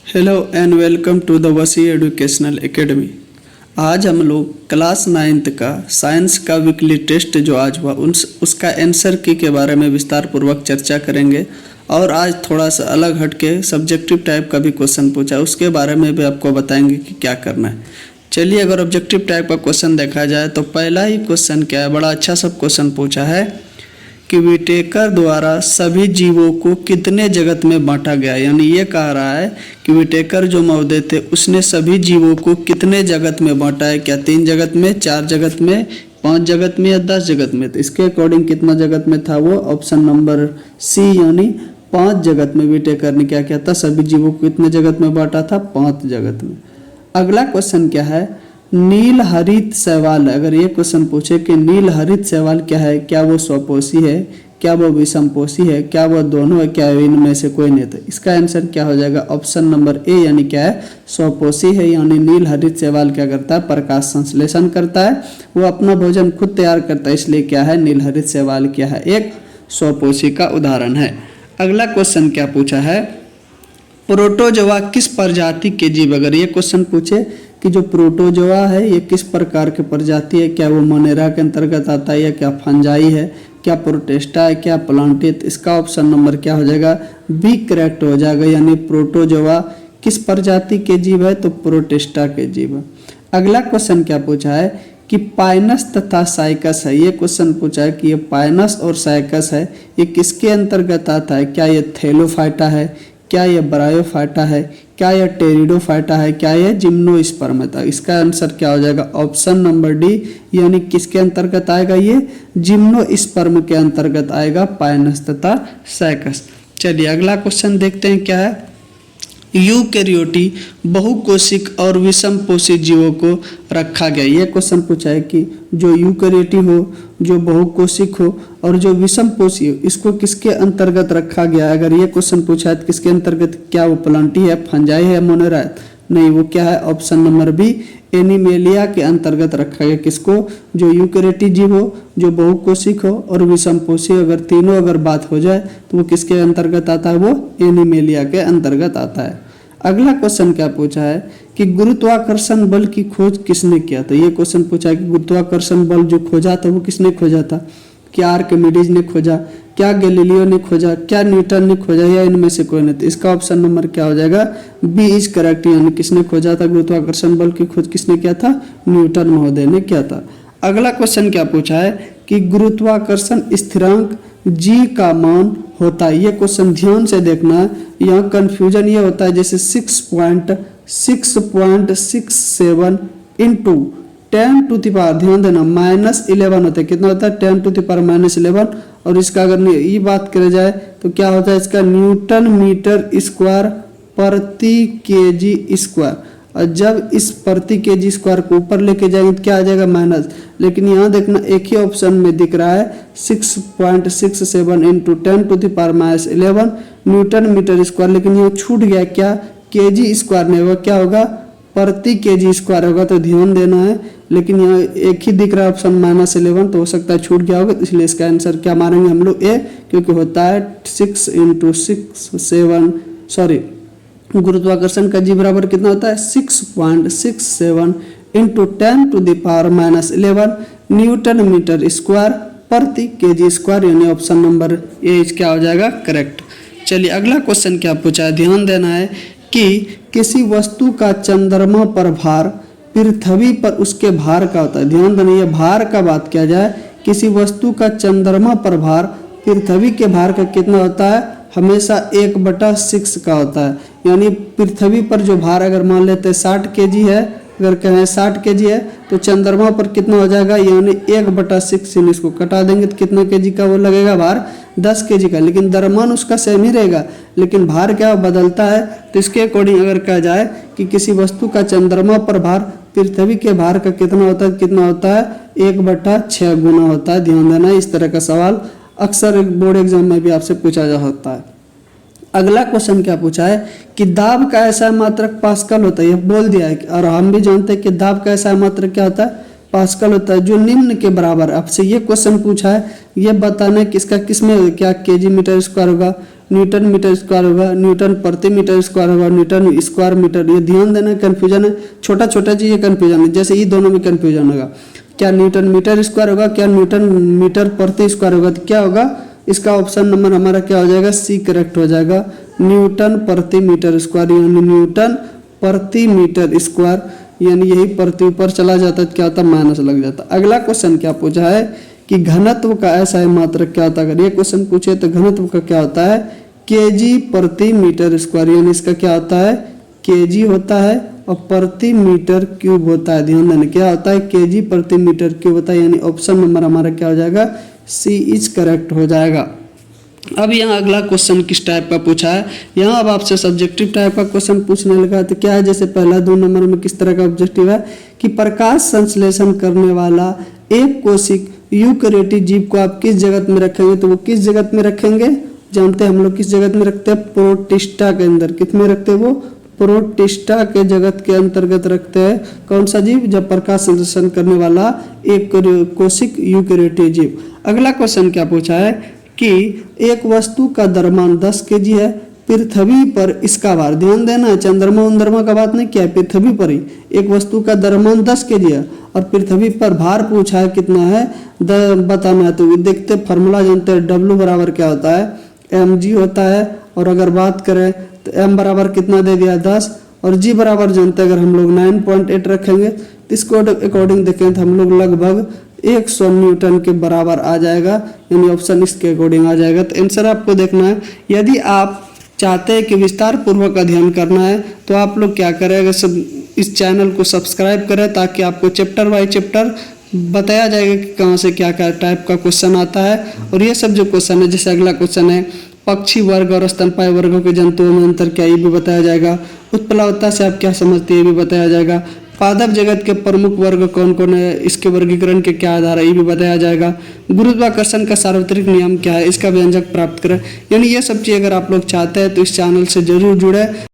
Hello and welcome to the Wasi educational academy. आज हम लोग क्लास 9th का साइंस का वीकली टेस्ट जो आज हुआ उसका आंसर की के बारे में विस्तार पूर्वक चर्चा करेंगे। और आज थोड़ा सा अलग हटके सब्जेक्टिव टाइप का भी क्वेश्चन पूछा है, उसके बारे में भी आपको बताएंगे कि क्या करना है। चलिए, अगर ऑब्जेक्टिव टाइप का क्वेश्चन देखा जाए तो पहला ही क्वेश्चन क्या है, बड़ा अच्छा सब क्वेश्चन पूछा है कि विटेकर द्वारा सभी जीवों को कितने जगत में बांटा गया। यानी ये कह रहा है कि विटेकर जो महोदय थे उसने सभी जीवों को कितने जगत में बांटा है। क्या 3 जगत में, 4 जगत में, 5 जगत में या 10 जगत में। तो इसके अकॉर्डिंग कितना जगत में था वो ऑप्शन नंबर सी यानी 5 जगत में विटेकर ने क्या किया था, सभी जीवों को कितने जगत में बांटा था, 5 जगत में। अगला क्वेश्चन क्या है, नील हरित शैवाल। अगर ये क्वेश्चन पूछे कि नील हरित शैवाल क्या है, क्या वो स्वपोषी है, क्या वो विषमपोषी है, क्या वो दोनों है, क्या इनमें से कोई नहीं। तो इसका आंसर क्या हो जाएगा, ऑप्शन नंबर ए यानी क्या है, स्वपोषी है। यानी नील हरित शैवाल क्या करता है, प्रकाश संश्लेषण करता है, वो अपना भोजन खुद तैयार करता है, इसलिए क्या है, नील हरित शैवाल क्या है, एक स्वपोषी का उदाहरण है। अगला क्वेश्चन क्या पूछा है, प्रोटोजोआ किस प्रजाति के जीव। अगर ये क्वेश्चन पूछे कि जो प्रोटोजोआ है ये किस प्रकार के प्रजाति है, क्या वो मोनेरा के अंतर्गत आता है या क्या फंजाई है, क्या प्रोटेस्टा है, क्या प्लांटी। इसका ऑप्शन नंबर क्या हो जाएगा, बी करेक्ट हो जाएगा। यानी प्रोटोजोआ किस प्रजाति के जीव है, तो प्रोटेस्टा के जीव है। अगला क्वेश्चन क्या पूछा है कि पाइनस तथा साइकस है। ये क्वेश्चन पूछा है कि ये पाइनस और साइकस है ये किसके अंतर्गत आता है। क्या ये थैलोफाइटा है, क्या ये ब्रायोफाइटा है, क्या यह टेरिडोफाइटा है, क्या यह जिम्नोस्पर्म। इसका आंसर क्या हो जाएगा, ऑप्शन नंबर डी यानी किसके अंतर्गत आएगा, ये जिम्नोस्पर्म के अंतर्गत आएगा, पाइनस तथा साइकस। चलिए अगला क्वेश्चन देखते हैं क्या है, यूकैरियोटी बहुकोशिक और विषमपोषी जीवों को रखा गया। ये क्वेश्चन पूछा है कि जो यूकैरियोटी हो, जो बहुकोशिक हो और जो विषमपोषी हो, इसको किसके अंतर्गत रखा गया। अगर ये क्वेश्चन पूछा है तो किसके अंतर्गत, क्या वो प्लांटी है, फंजाई है, मोनेरा है, नहीं, वो क्या है, ऑप्शन नंबर बी एनिमेलिया के अंतर्गत रखा गया। किसको, जो यूकैरियोटी जीव हो, जो बहुकोशिक हो और विषमपोषी, अगर तीनों अगर बात हो जाए तो वो किसके अंतर्गत आता है, वो एनिमेलिया के अंतर्गत आता है। अगला क्वेश्चन क्या पूछा है कि गुरुत्वाकर्षण बल की खोज किसने किया था। ये क्वेश्चन पूछा है कि गुरुत्वाकर्षण बल जो खोजा था वो किसने खोजा था। क्या आर्किमिडीज ने खोजा, क्या गैलीलियो ने खोजा, क्या न्यूटन ने खोजा, या इनमें से कोई नहीं। तो इसका ऑप्शन नंबर क्या हो जाएगा, बी इज करेक्ट। यानी किसने खोजा था, गुरुत्वाकर्षण बल की खोज किसने किया था, न्यूटन महोदय ने किया था। अगला क्वेश्चन क्या पूछा है कि गुरुत्वाकर्षण स्थिरांक जी का मान होता है। ये क्वेश्चन ध्यान से देखना, यहाँ कंफ्यूजन ये होता है जैसे 6.67 इंटू 10 टू द पावर, ध्यान देना, -11 होता है। कितना होता है, 10 टू द पावर -11। और इसका अगर ये बात करें जाए तो क्या होता है, इसका न्यूटन मीटर स्क्वायर प्रति केजी स्क्वायर। और जब इस प्रति केजी स्क्वायर को ऊपर लेके जाएंगे तो क्या आ जाएगा, माइनस। लेकिन यहाँ देखना एक ही ऑप्शन में दिख रहा है 6.67 into 10 to the power -11 newton metre square. लेकिन यहाँ छूट गया, क्या केजी स्क्वायर नहीं होगा, क्या होगा, प्रति केजी स्क्वायर होगा। तो ध्यान देना है, लेकिन यहाँ एक ही दिख रहा है ऑप्शन -11, तो हो सकता है छूट गया होगा। इसलिए इसका आंसर क्या मारेंगे हम लोग, ए, क्योंकि होता है 6 इंटू 6 7 गुरुत्वाकर्षण का जी बराबर कितना होता है, 6.67 into 10 to the power -11 newton metre square प्रति केजी स्क्वायर। यानी ऑप्शन नंबर ए क्या हो जाएगा, करेक्ट। चलिए अगला क्वेश्चन क्या पूछा है, ध्यान देना है कि किसी वस्तु का चंद्रमा पर भार पृथ्वी पर उसके भार का होता है। ध्यान देना, ये भार का बात किया जाए, किसी वस्तु का चंद्रमा पर भार पृथ्वी के भार का कितना होता है, हमेशा 1/6 का होता है। यानी पृथ्वी पर जो भार अगर मान लेते हैं 60 केजी है, अगर कहें 60 केजी है तो चंद्रमा पर कितना हो जाएगा, यानी 1/6 से इसको कटा देंगे तो कितना केजी का वो लगेगा भार, 10 केजी का। लेकिन द्रव्यमान उसका सेम ही रहेगा, लेकिन भार क्या बदलता है। तो इसके अकॉर्डिंग अगर कहा जाए कि किसी वस्तु का चंद्रमा पर भार पृथ्वी के भार का कितना होता है, कितना होता है, 1/6 गुना होता है। ध्यान देना, इस तरह का सवाल अक्सर बोर्ड एग्जाम में भी आपसे पूछा जा सकता है। अगला क्वेश्चन क्या पूछा है कि दाब का ऐसा मात्रक पास्कल होता है। ये बोल दिया है और हम भी जानते हैं कि दाब का ऐसा मात्रक क्या होता है, पास्कल होता है, जो निम्न के बराबर। आपसे ये क्वेश्चन पूछा है, ये बताना कि इसका किसमें क्या केजी मीटर स्क्वायर होगा, न्यूटन मीटर स्क्वायर होगा, न्यूटन प्रति मीटर स्क्वायर होगा, न्यूटन स्क्वायर मीटर। ये ध्यान देना, कन्फ्यूजन है, छोटा छोटा चीज ये कन्फ्यूजन है, जैसे ये दोनों में कन्फ्यूजन होगा। क्या न्यूटन मीटर स्क्वायर होगा, क्या न्यूटन मीटर प्रति स्क्वायर होगा, तो क्या होगा इसका ऑप्शन नंबर हमारा क्या हो जाएगा, सी करेक्ट हो जाएगा। न्यूटन प्रति मीटर स्क्वायर यानी न्यूटन प्रति मीटर स्क्वायर, यानी यही प्रति ऊपर चला जाता है, क्या होता है माइनस लग जाता। अगला क्वेश्चन क्या पूछा है कि घनत्व का ऐसा मात्रक क्या होता है। अगर ये क्वेश्चन पूछे तो घनत्व का क्या होता है, केजी प्रति मीटर स्क्वायर, यानी इसका क्या होता है केजी होता है और प्रति मीटर क्यूब होता है। ध्यान देना क्या होता है, केजी प्रति मीटर क्यूब होता है, यानी ऑप्शन नंबर हमारा क्या हो जाएगा, सी इज करेक्ट हो जाएगा। अब यहाँ अगला क्वेश्चन किस टाइप का पूछा है, यहाँ अब आपसे सब्जेक्टिव टाइप का क्वेश्चन पूछने लगा। तो क्या है, जैसे पहला 2 नंबर में किस तरह का ऑब्जेक्टिव है कि प्रकाश संश्लेषण करने वाला एक कोशिक यूकैरियोटिक जीव को आप किस जगत में रखेंगे, तो वो किस जगत में रखेंगे, जानते हैं हम लोग किस जगत में रखते हैं, प्रोटिस्टा के अंदर। कितने रखते हैं वो, प्रोटिस्टा के जगत के अंतर्गत रखते हैं। कौन सा जीव, जब प्रकाश संश्लेषण करने वाला एक कोशिक यूकैरियोटिक जीव। अगला क्वेश्चन क्या पूछा है कि एक वस्तु का द्रव्यमान 10 केजी है, पृथ्वी पर इसका भार, ध्यान देना है चंद्रमा उंद्रमा का बात नहीं किया है, पृथ्वी पर ही एक वस्तु का द्रव्यमान 10 केजी है और पृथ्वी पर भार पूछा है कितना है, बताना है। तो देखते फार्मूला जानते हैं, W बराबर क्या होता है, mg होता है। और अगर बात करें तो m बराबर कितना दे दिया 10 और g बराबर जानते हैं, अगर हम लोग 9.8 रखेंगे तो इसको अकॉर्डिंग देखें तो हम लोग लगभग 100 न्यूटन के बराबर आ जाएगा, यानी ऑप्शन इसके अकॉर्डिंग आ जाएगा। तो आंसर आपको देखना है। यदि आप चाहते हैं कि विस्तार पूर्वक अध्ययन करना है तो आप लोग क्या करें, सब इस चैनल को सब्सक्राइब करें ताकि आपको चैप्टर बाय चैप्टर बताया जाएगा कि कहाँ से क्या क्या टाइप का क्वेश्चन आता है। और ये सब जो क्वेश्चन है, जैसे अगला क्वेश्चन है पक्षी वर्ग और स्तनपायी वर्गों के जंतुओं में अंतर क्या, ये भी बताया जाएगा। उत्प्लावता से आप क्या समझते हैं, ये भी बताया जाएगा। पादप जगत के प्रमुख वर्ग कौन कौन है, इसके वर्गीकरण के क्या आधार है, ये भी बताया जाएगा। गुरुत्वाकर्षण का सार्वत्रिक नियम क्या है, इसका व्यंजक प्राप्त करें। यानी ये सब चीज़ अगर आप लोग चाहते हैं तो इस चैनल से जरूर जुड़े।